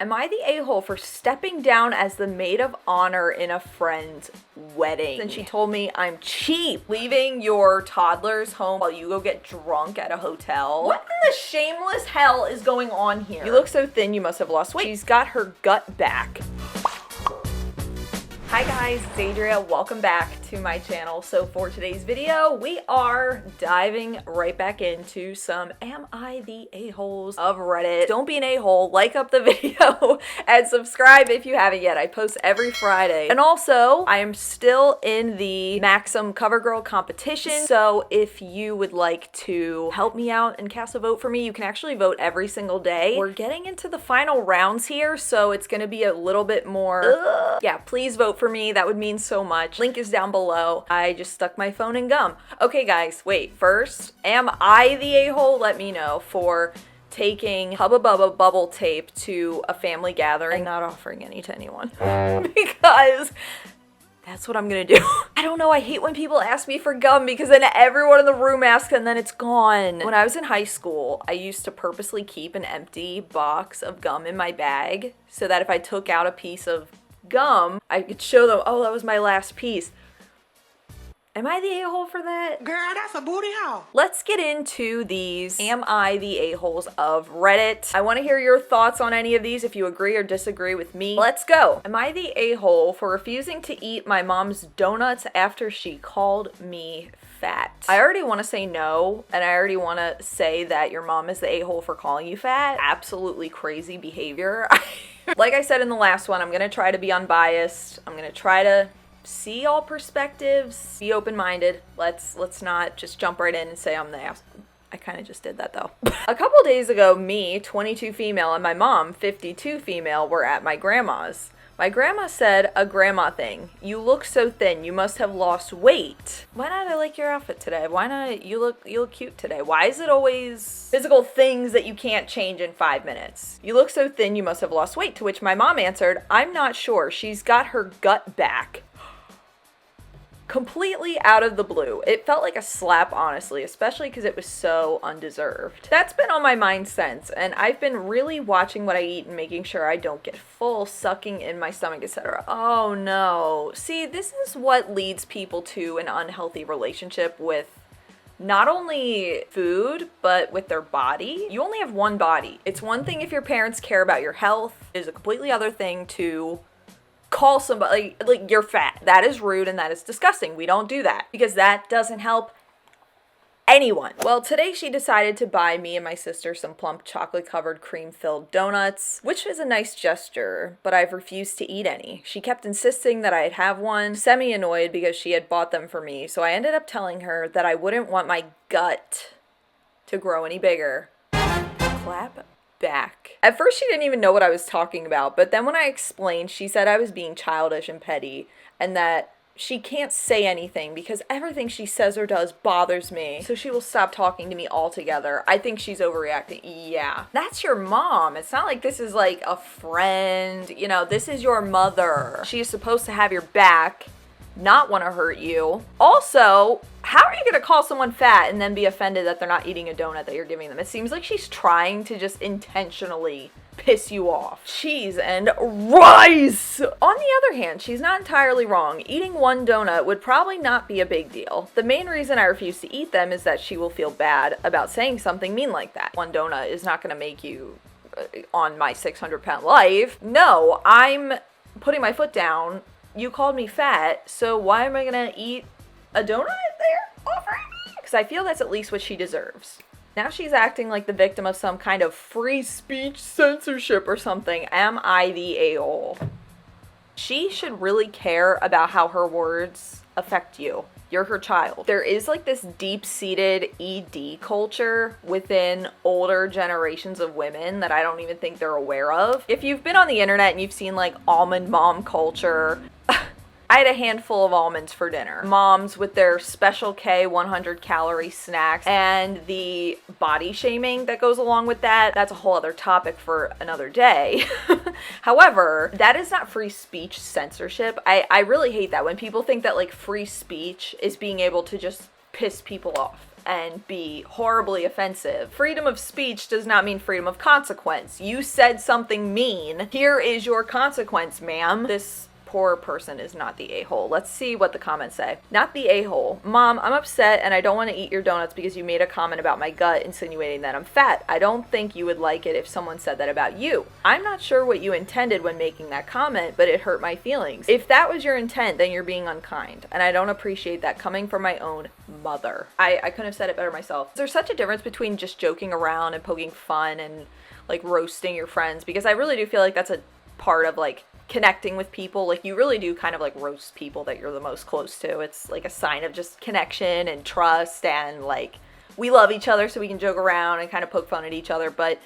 Am I the a-hole for stepping down as the maid of honor in a friend's wedding? And she told me I'm cheap. Leaving your toddlers home while you go get drunk at a hotel. What in the shameless hell is going on here? You look so thin, you must have lost weight. She's got her gut back. Hi guys, it's Adria. Welcome back to my channel. So for today's video, we are diving right back into some Am I the A-holes of Reddit. Don't be an a-hole, like up the video, and subscribe if you haven't yet. I post every Friday. And also, I am still in the Maxim CoverGirl competition, so if you would like to help me out and cast a vote for me, you can actually vote every single day. We're getting into the final rounds here, so it's gonna be a little bit more, yeah, please vote for me. That would mean so much. Link is down below. I just stuck my phone in gum. Okay guys, wait, first, am I the a-hole? Let me know for taking Hubba Bubba bubble tape to a family gathering and not offering any to anyone. Because that's what I'm gonna do. I don't know, I hate when people ask me for gum because then everyone in the room asks and then it's gone. When I was in high school, I used to purposely keep an empty box of gum in my bag so that if I took out a piece of gum, I could show them, oh, that was my last piece. Am I the a-hole for that? Girl, that's a booty hole. Let's get into these Am I the a-holes of Reddit. I want to hear your thoughts on any of these if you agree or disagree with me. Let's go. Am I the a-hole for refusing to eat my mom's donuts after she called me fat? I already want to say no, and I already want to say that your mom is the a-hole for calling you fat. Absolutely crazy behavior. Like I said in the last one, I'm going to try to be unbiased. I'm going to try to see all perspectives, be open-minded. Let's not just jump right in and say I'm the ass. I kind of just did that though. A couple days ago, me, 22 female, and my mom, 52 female, were at my grandma's. My grandma said a grandma thing. You look so thin, you must have lost weight. Why not I like your outfit today? Why not you look cute today? Why is it always physical things that you can't change in 5 minutes? You look so thin, you must have lost weight. To which my mom answered, I'm not sure. She's got her gut back. Completely out of the blue. It felt like a slap, honestly, especially because it was so undeserved. That's been on my mind since, and I've been really watching what I eat and making sure I don't get full, sucking in my stomach, etc. Oh no. See, this is what leads people to an unhealthy relationship with not only food, but with their body. You only have one body. It's one thing if your parents care about your health. It is a completely other thing to call somebody like you're fat. That is rude and that is disgusting. We don't do that because that doesn't help anyone. Well, today she decided to buy me and my sister some plump chocolate covered cream filled donuts, which is a nice gesture, but I've refused to eat any. She kept insisting that I'd have one, semi-annoyed because she had bought them for me, so I ended up telling her that I wouldn't want my gut to grow any bigger. Clap back. At first she didn't even know what I was talking about, but then when I explained, she said I was being childish and petty and that she can't say anything because everything she says or does bothers me, so she will stop talking to me altogether. I think she's overreacting. Yeah, that's your mom. It's not like this is like a friend, you know, this is your mother. She is supposed to have your back, not want to hurt you. Also, how are you going to call someone fat and then be offended that they're not eating a donut that you're giving them? It seems like she's trying to just intentionally piss you off. Cheese and rice! On the other hand, she's not entirely wrong. Eating one donut would probably not be a big deal. The main reason I refuse to eat them is that she will feel bad about saying something mean like that. One donut is not going to make you on my 600-pound life. No, I'm putting my foot down. You called me fat, so why am I gonna eat a donut they're offering me? Because I feel that's at least what she deserves. Now she's acting like the victim of some kind of free speech censorship or something. Am I the a-hole? She should really care about how her words affect you. You're her child. There is like this deep-seated ED culture within older generations of women that I don't even think they're aware of. If you've been on the internet and you've seen like almond mom culture, I had a handful of almonds for dinner. Moms with their Special K 100 calorie snacks and the body shaming that goes along with that. That's a whole other topic for another day. However, that is not free speech censorship. I really hate that when people think that like free speech is being able to just piss people off. and be horribly offensive. Freedom of speech does not mean freedom of consequence. You said something mean. Here is your consequence, ma'am. This poor person is not the a-hole. Let's see what the comments say. Not the a-hole. Mom, I'm upset and I don't want to eat your donuts because you made a comment about my gut insinuating that I'm fat. I don't think you would like it if someone said that about you. I'm not sure what you intended when making that comment, but it hurt my feelings. If that was your intent, then you're being unkind, and I don't appreciate that coming from my own mother. I couldn't have said it better myself. There's such a difference between just joking around and poking fun and like roasting your friends, because I really do feel like that's a part of like connecting with people. Like, you really do kind of like roast people that you're the most close to. It's like a sign of just connection and trust, and like we love each other so we can joke around and kind of poke fun at each other. But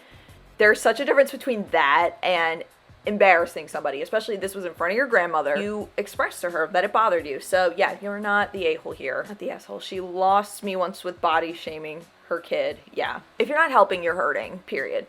there's such a difference between that and embarrassing somebody, especially this was in front of your grandmother. You expressed to her that it bothered you. So yeah, you're not the a-hole here. Not the asshole. She lost me once with body shaming her kid. Yeah. If you're not helping, you're hurting, period.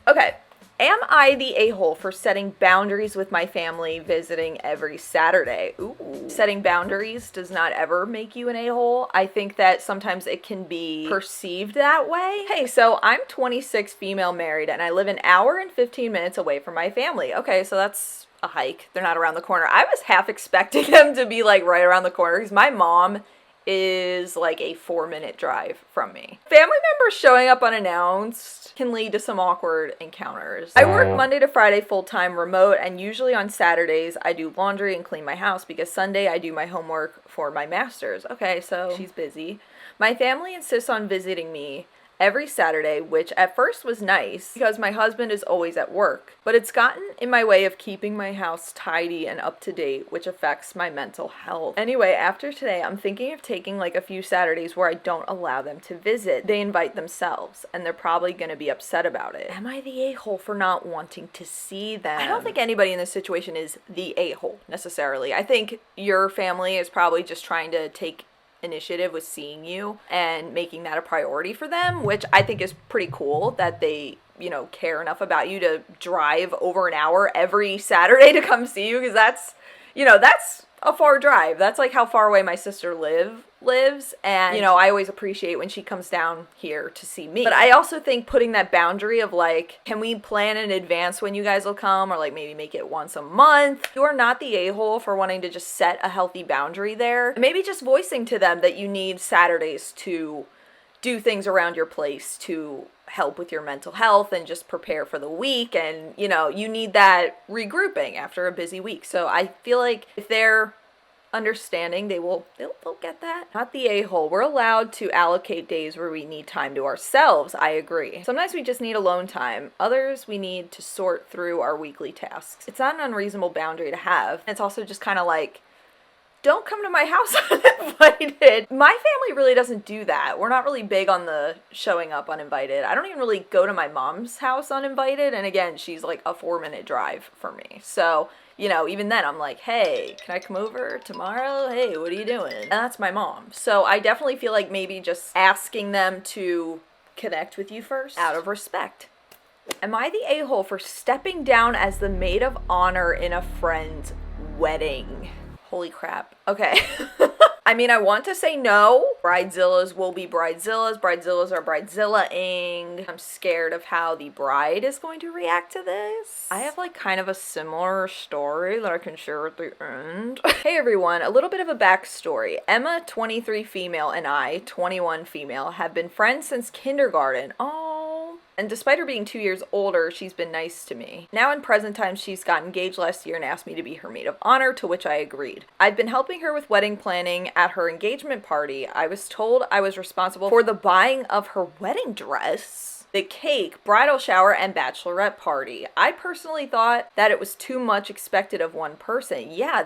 Okay. Am I the a-hole for setting boundaries with my family visiting every Saturday? Ooh. Setting boundaries does not ever make you an a-hole. I think that sometimes it can be perceived that way. Hey, so I'm 26, female, married, and I live an hour and 15 minutes away from my family. Okay, so that's a hike. They're not around the corner. I was half expecting them to be like right around the corner because my mom is like a 4-minute drive from me. Family members showing up unannounced can lead to some awkward encounters. I work Monday to Friday full-time remote, and usually on Saturdays I do laundry and clean my house because Sunday I do my homework for my master's. Okay, so she's busy. My family insists on visiting me every Saturday, which at first was nice because my husband is always at work, but it's gotten in my way of keeping my house tidy and up to date, which affects my mental health. Anyway, after today, I'm thinking of taking like a few Saturdays where I don't allow them to visit. They invite themselves, and they're probably going to be upset about it. Am I the a-hole for not wanting to see them? I don't think anybody in this situation is the a-hole necessarily. I think your family is probably just trying to take initiative with seeing you and making that a priority for them, which I think is pretty cool that they, you know, care enough about you to drive over an hour every Saturday to come see you, because that's, you know, that's a far drive. That's like how far away my sister lives, and you know, I always appreciate when she comes down here to see me. But I also think putting that boundary of like, can we plan in advance when you guys will come, or like maybe make it once a month? You're not the a-hole for wanting to just set a healthy boundary there. Maybe just voicing to them that you need Saturdays to do things around your place to help with your mental health and just prepare for the week, and you know, you need that regrouping after a busy week. So I feel like if they're understanding, they'll get that. Not the a-hole. We're allowed to allocate days where we need time to ourselves. I agree. Sometimes we just need alone time. Others we need to sort through our weekly tasks. It's not an unreasonable boundary to have. It's also just kind of like, don't come to my house uninvited. My family really doesn't do that. We're not really big on the showing up uninvited. I don't even really go to my mom's house uninvited. And again, she's like a 4-minute drive from me. So, you know, even then I'm like, hey, can I come over tomorrow? Hey, what are you doing? And that's my mom. So I definitely feel like maybe just asking them to connect with you first out of respect. Am I the a-hole for stepping down as the maid of honor in a friend's wedding? Holy crap. Okay. I mean, I want to say no. Bridezillas will be bridezillas. Bridezillas are bridezilla-ing. I'm scared of how the bride is going to react to this. I have like kind of a similar story that I can share at the end. Hey everyone, a little bit of a backstory. Emma, 23 female, and I, 21 female, have been friends since kindergarten. Oh. And despite her being 2 years older, she's been nice to me. Now in present time, she's got engaged last year and asked me to be her maid of honor, to which I agreed. I've been helping her with wedding planning at her engagement party. I was told I was responsible for the buying of her wedding dress, the cake, bridal shower, and bachelorette party. I personally thought that it was too much expected of one person. Yeah,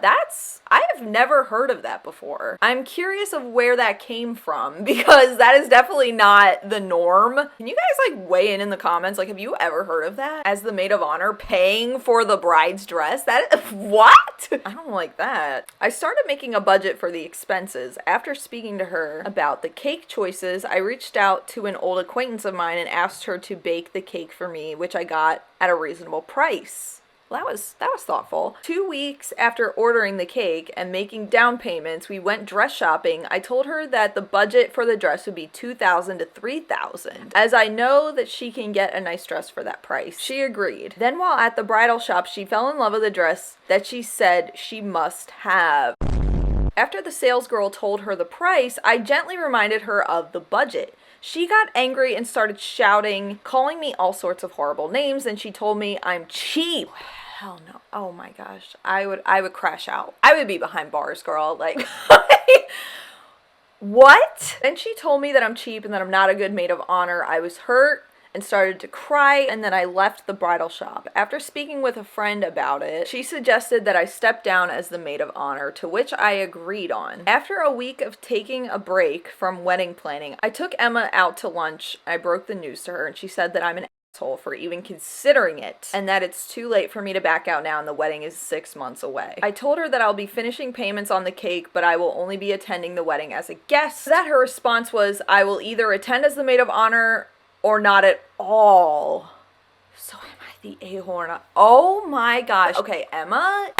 I have never heard of that before. I'm curious of where that came from, because that is definitely not the norm. Can you guys like weigh in the comments? Like, have you ever heard of that? As the maid of honor paying for the bride's dress? What? I don't like that. I started making a budget for the expenses. After speaking to her about the cake choices, I reached out to an old acquaintance of mine and asked her to bake the cake for me, which I got at a reasonable price. Well, that was thoughtful. 2 weeks after ordering the cake and making down payments, we went dress shopping. I told her that the budget for the dress would be $2,000 to $3,000, as I know that she can get a nice dress for that price. She agreed. Then while at the bridal shop, she fell in love with a dress that she said she must have. After the sales girl told her the price, I gently reminded her of the budget. She got angry and started shouting, calling me all sorts of horrible names, and she told me I'm cheap. Hell no. Oh my gosh. I would crash out. I would be behind bars, girl. Like, what? Then she told me that I'm cheap and that I'm not a good maid of honor. I was hurt and started to cry, and then I left the bridal shop. After speaking with a friend about it, she suggested that I step down as the maid of honor, to which I agreed on. After a week of taking a break from wedding planning, I took Emma out to lunch. I broke the news to her, and she said that I'm an asshole for even considering it, and that it's too late for me to back out now and the wedding is 6 months away. I told her that I'll be finishing payments on the cake, but I will only be attending the wedding as a guest. That her response was, I will either attend as the maid of honor or not at all. So am I the a-hole or not? Oh my gosh. Okay, Emma.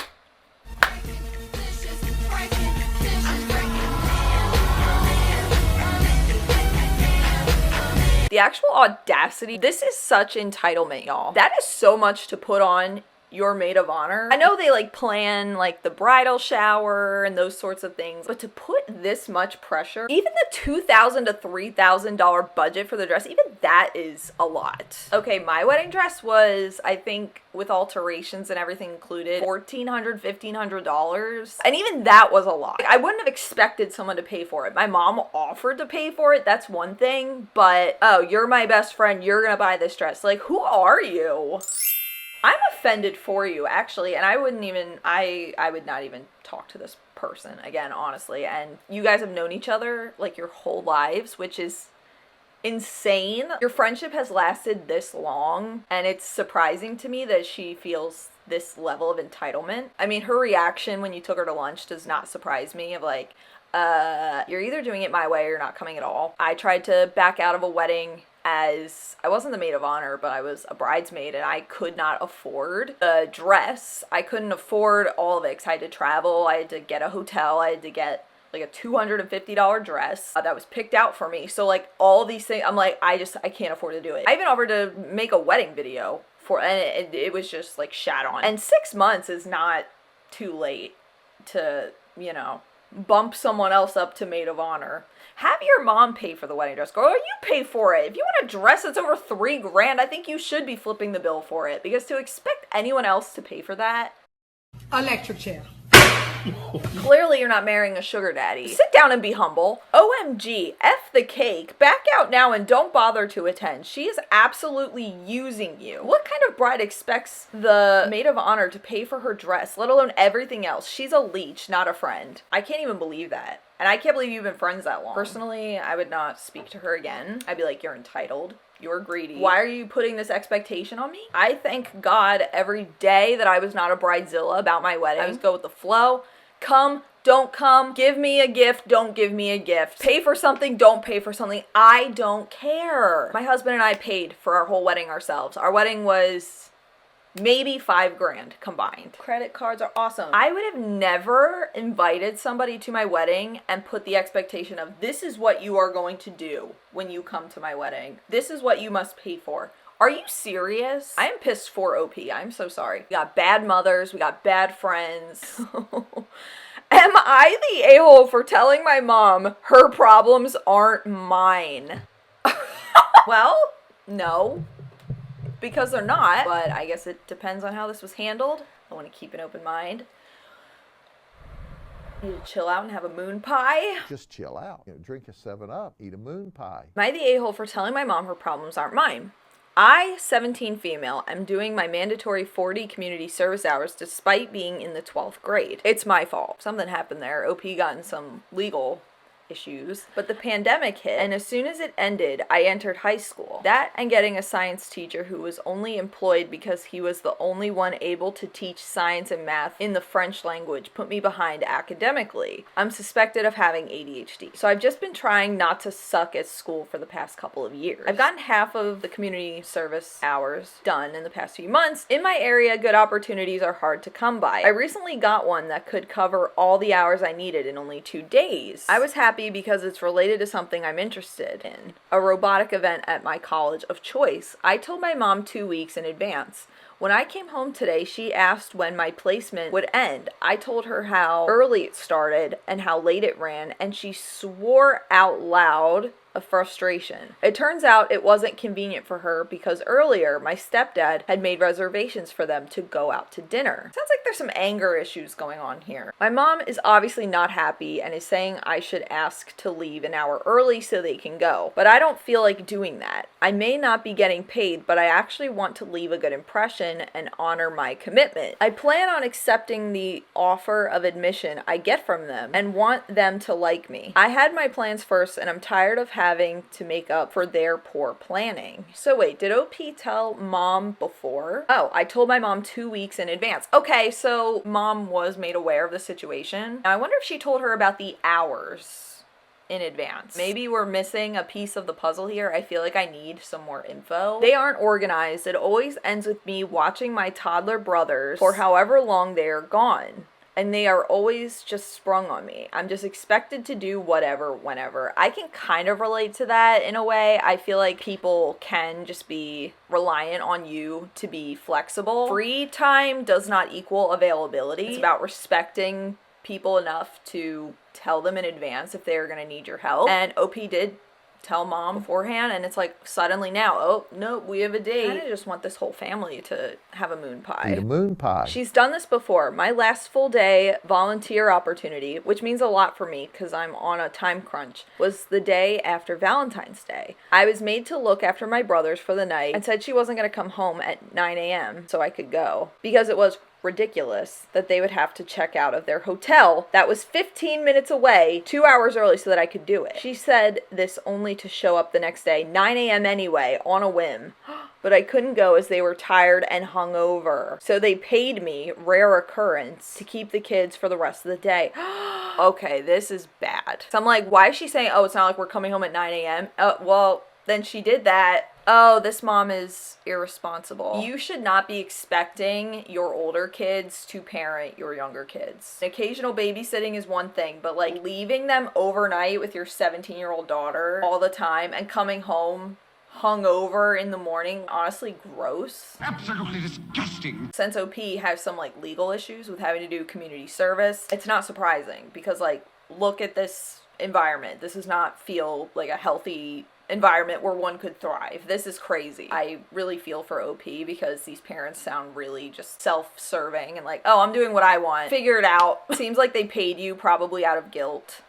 The actual audacity. This is such entitlement, y'all. That is so much to put on your maid of honor. I know they like plan like the bridal shower and those sorts of things, but to put this much pressure, even the $2,000 to $3,000 budget for the dress, even that is a lot. Okay, my wedding dress was, I think, with alterations and everything included, $1,400, $1,500. And even that was a lot. I wouldn't have expected someone to pay for it. My mom offered to pay for it, that's one thing, but, oh, you're my best friend, you're gonna buy this dress. Like, who are you? I'm offended for you, actually, and I would not even talk to this person again, honestly. And you guys have known each other, like, your whole lives, which is insane. Your friendship has lasted this long, and it's surprising to me that she feels this level of entitlement. I mean, her reaction when you took her to lunch does not surprise me, of like, you're either doing it my way or you're not coming at all. I tried to back out of a wedding as I wasn't the maid of honor, but I was a bridesmaid, and I could not afford a dress. I couldn't afford all of it because I had to travel, I had to get a hotel, I had to get like a $250 dress that was picked out for me. So like all these things, I'm like, I can't afford to do it. I even offered to make a wedding video for, and it was just like shat on. And 6 months is not too late to, you know, bump someone else up to maid of honor. Have your mom pay for the wedding dress, girl, or you pay for it. If you want a dress that's over $3 grand, I think you should be flipping the bill for it, because to expect anyone else to pay for that. Electric chair. Clearly you're not marrying a sugar daddy. Sit down and be humble. OMG, F the cake. Back out now and don't bother to attend. She is absolutely using you. What kind of bride expects the maid of honor to pay for her dress, let alone everything else? She's a leech, not a friend. I can't even believe that. And I can't believe you've been friends that long. Personally, I would not speak to her again. I'd be like, you're entitled. You're greedy. Why are you putting this expectation on me? I thank God every day that I was not a bridezilla about my wedding. I was go with the flow. Come, don't come. Give me a gift, don't give me a gift. Pay for something, don't pay for something. I don't care. My husband and I paid for our whole wedding ourselves. Our wedding was maybe $5 grand combined. Credit cards are awesome. I would have never invited somebody to my wedding and put the expectation of, this is what you are going to do when you come to my wedding. This is what you must pay for. Are you serious? I am pissed for OP. I'm so sorry. We got bad mothers. We got bad friends. Am I the a-hole for telling my mom her problems aren't mine? Well, no. Because they're not, but I guess it depends on how this was handled. I want to keep an open mind. Need to chill out and have a moon pie. Just chill out. You know, drink a 7-Up, eat a moon pie. Am I the a-hole for telling my mom her problems aren't mine? I, 17 female, am doing my mandatory 40 community service hours despite being in the 12th grade. It's my fault. Something happened there. OP got in some legal issues, but the pandemic hit, and as soon as it ended, I entered high school. That and getting a science teacher who was only employed because he was the only one able to teach science and math in the French language put me behind academically. I'm suspected of having ADHD, so I've just been trying not to suck at school for the past couple of years. I've gotten half of the community service hours done in the past few months. In my area, good opportunities are hard to come by. I recently got one that could cover all the hours I needed in only 2 days. I was happy because it's related to something I'm interested in, a robotic event at my college of choice. I told my mom 2 weeks in advance. When I came home today, she asked when my placement would end. I told her how early it started and how late it ran, and she swore out loud of frustration. It turns out it wasn't convenient for her because earlier my stepdad had made reservations for them to go out to dinner. Sounds like there's some anger issues going on here. My mom is obviously not happy and is saying I should ask to leave an hour early so they can go, but I don't feel like doing that. I may not be getting paid, but I actually want to leave a good impression and honor my commitment. I plan on accepting the offer of admission I get from them and want them to like me. I had my plans first and I'm tired of having to make up for their poor planning. So wait, did OP tell mom before? Oh, I told my mom 2 weeks in advance. Okay, so mom was made aware of the situation. Now I wonder if she told her about the hours in advance. Maybe we're missing a piece of the puzzle here. I feel like I need some more info. They aren't organized. It always ends with me watching my toddler brothers for however long they are gone. And they are always just sprung on me. I'm just expected to do whatever, whenever. I can kind of relate to that in a way. I feel like people can just be reliant on you to be flexible. Free time does not equal availability. It's about respecting people enough to tell them in advance if they're gonna need your help. And OP did tell mom beforehand, and it's like suddenly now, oh no, we have a date. I just want this whole family to have a moon pie. Eat a moon pie. She's done this before. My last full day volunteer opportunity, which means a lot for me because I'm on a time crunch, was the day after Valentine's Day. I was made to look after my brothers for the night and said she wasn't going to come home at 9 a.m. so I could go because it was ridiculous that they would have to check out of their hotel that was 15 minutes away 2 hours early so that I could do it. She said this only to show up the next day, 9 a.m. anyway, on a whim. But I couldn't go as they were tired and hungover. So they paid me, rare occurrence, to keep the kids for the rest of the day. Okay, this is bad. So I'm like, why is she saying, oh, it's not like we're coming home at 9 a.m.? Well, then she did that. Oh, this mom is irresponsible. You should not be expecting your older kids to parent your younger kids. Occasional babysitting is one thing, but like leaving them overnight with your 17-year-old daughter all the time and coming home hungover in the morning, honestly gross. Absolutely disgusting. Since OP has some like legal issues with having to do community service, it's not surprising because like look at this environment. This does not feel like a healthy environment where one could thrive. This is crazy. I really feel for OP because these parents sound really just self-serving and like, oh, I'm doing what I want. Figure it out. Seems like they paid you probably out of guilt.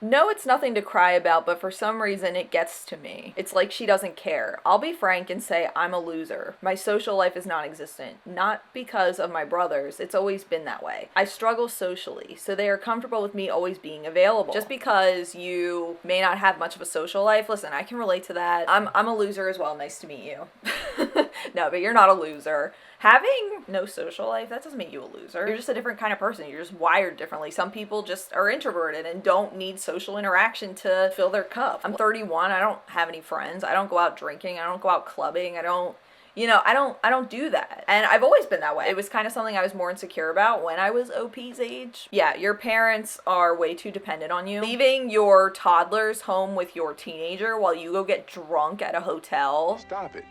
No, it's nothing to cry about, but for some reason it gets to me. It's like she doesn't care. I'll be frank and say I'm a loser. My social life is non-existent. Not because of my brothers. It's always been that way. I struggle socially, so they are comfortable with me always being available. Just because you may not have much of a social life, listen, I can relate to that. I'm a loser as well. Nice to meet you. No, but you're not a loser. Having no social life, that doesn't make you a loser. You're just a different kind of person. You're just wired differently. Some people just are introverted and don't need social interaction to fill their cup. I'm 31. I don't have any friends. I don't go out drinking. I don't go out clubbing. I don't do that. And I've always been that way. It was kind of something I was more insecure about when I was OP's age. Yeah, your parents are way too dependent on you. Leaving your toddlers home with your teenager while you go get drunk at a hotel. Stop it.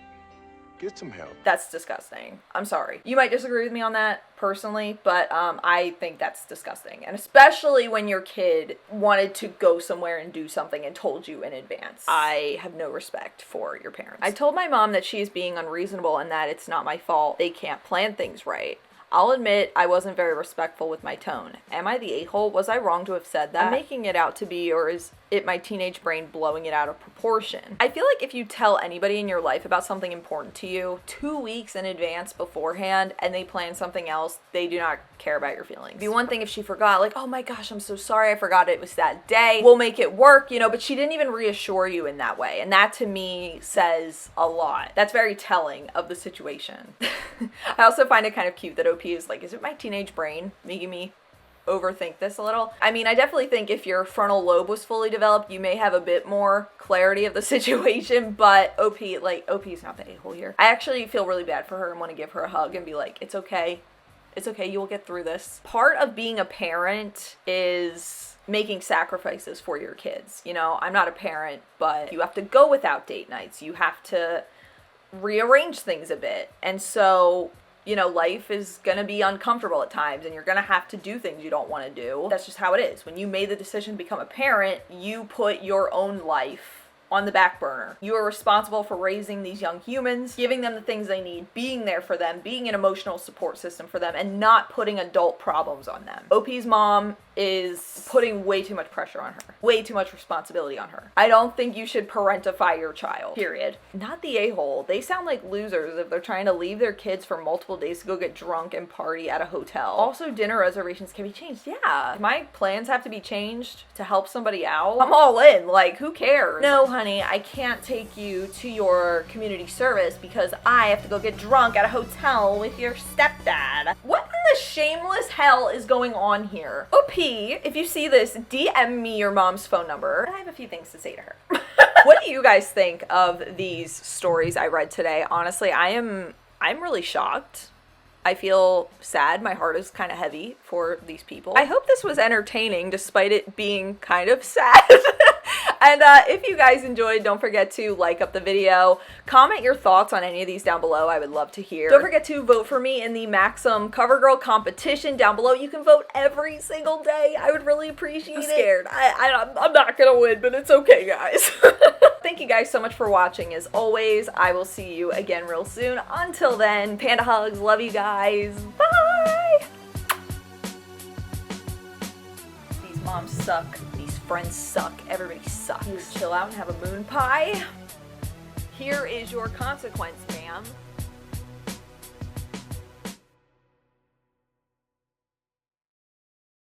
Get some help. That's disgusting. I'm sorry. You might disagree with me on that personally, but I think that's disgusting. And especially when your kid wanted to go somewhere and do something and told you in advance. I have no respect for your parents. I told my mom that she is being unreasonable and that it's not my fault. They can't plan things right. I'll admit I wasn't very respectful with my tone. Am I the a-hole? Was I wrong to have said that? I'm making it out to be, or is my teenage brain blowing it out of proportion. I feel like if you tell anybody in your life about something important to you 2 weeks in advance beforehand and they plan something else, they do not care about your feelings. It'd be one thing if she forgot, like, oh my gosh, I'm so sorry, I forgot it was that day. We'll make it work, you know, but she didn't even reassure you in that way. And that to me says a lot. That's very telling of the situation. I also find it kind of cute that OP is like, is it my teenage brain making me overthink this a little? I mean, I definitely think if your frontal lobe was fully developed, you may have a bit more clarity of the situation, but OP is not the a-hole here. I actually feel really bad for her and want to give her a hug and be like, it's okay. It's okay, you will get through this. Part of being a parent is making sacrifices for your kids. You know, I'm not a parent, but you have to go without date nights. You have to rearrange things a bit. And so, you know, life is gonna be uncomfortable at times and you're gonna have to do things you don't want to do. That's just how it is. When you made the decision to become a parent, you put your own life on the back burner. You are responsible for raising these young humans, giving them the things they need, being there for them, being an emotional support system for them, and not putting adult problems on them. OP's mom is putting way too much pressure on her. Way too much responsibility on her. I don't think you should parentify your child. Period. Not the a-hole. They sound like losers if they're trying to leave their kids for multiple days to go get drunk and party at a hotel. Also, dinner reservations can be changed. Yeah. If my plans have to be changed to help somebody out, I'm all in. Like, who cares? No, honey, I can't take you to your community service because I have to go get drunk at a hotel with your stepdad. What in the shameless hell is going on here? OP, if you see this, DM me your mom's phone number. I have a few things to say to her. What do you guys think of these stories I read today? Honestly, I'm really shocked. I feel sad. My heart is kind of heavy for these people. I hope this was entertaining despite it being kind of sad. And if you guys enjoyed, don't forget to like up the video. Comment your thoughts on any of these down below. I would love to hear. Don't forget to vote for me in the Maxim CoverGirl competition down below. You can vote every single day. I would really appreciate it. I'm scared. I'm not gonna win, but it's okay, guys. Thank you guys so much for watching. As always, I will see you again real soon. Until then, panda hugs. Love you guys. Bye! These moms suck. These friends suck. Everybody sucks. You chill out and have a moon pie. Here is your consequence, ma'am.